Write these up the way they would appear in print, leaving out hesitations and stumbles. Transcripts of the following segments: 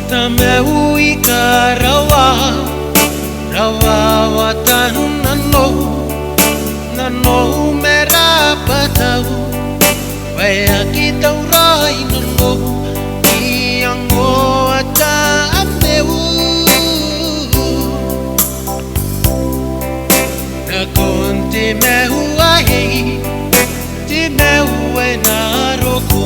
Tameu ika rawa watan nano mera patau waya kita urai nano iango ata ameu na konti mehu ahi ti mehu na roko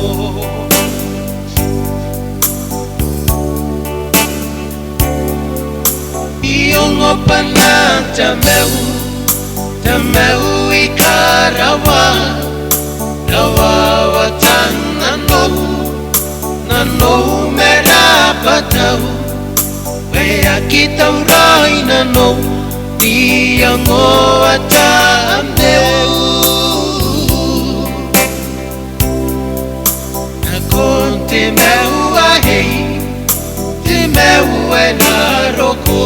Iongo pana tameu ika rawa watan nano mera patau wea kita urai nano Iongo ata ameu na konti meu ahi ti meu na roko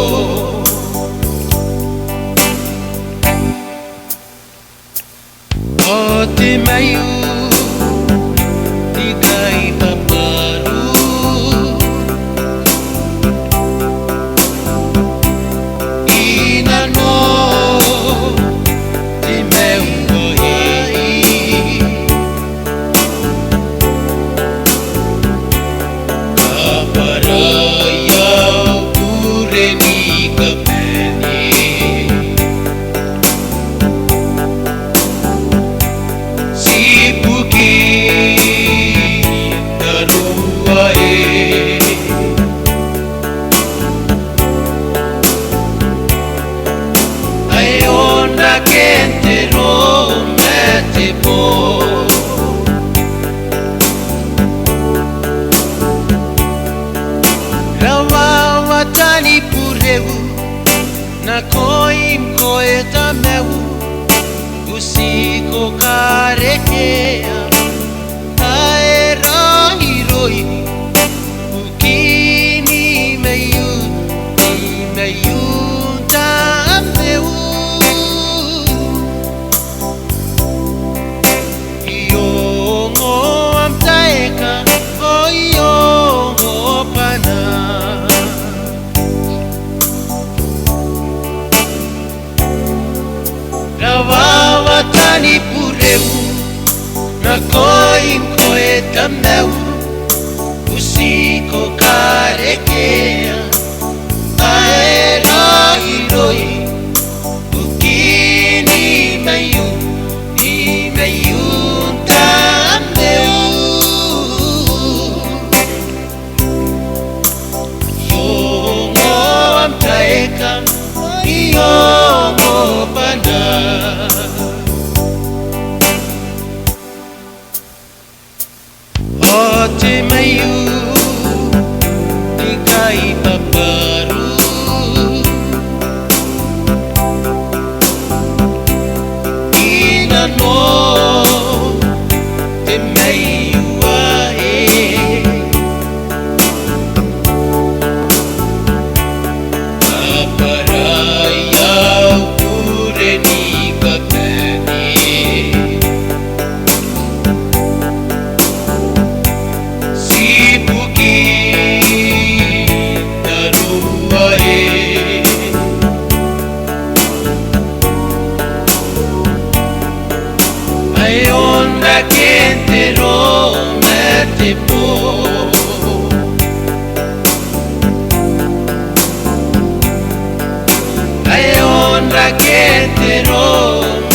Te mayu tigai paparu inano te meu kaparaya ureni kapeni Na koim koeta meu usiko karekea aera hiroi ukini meyu ta meu iongo amtaeka o iongo pana Watani pureu na koim koeta meu usiko karekea aera hiroi ukini meyu ta meu Iongo amtaeka iongo pana Te mayu tigai paparu inano te mayu ae kaparaya ureni kapeni Ayonra que te ro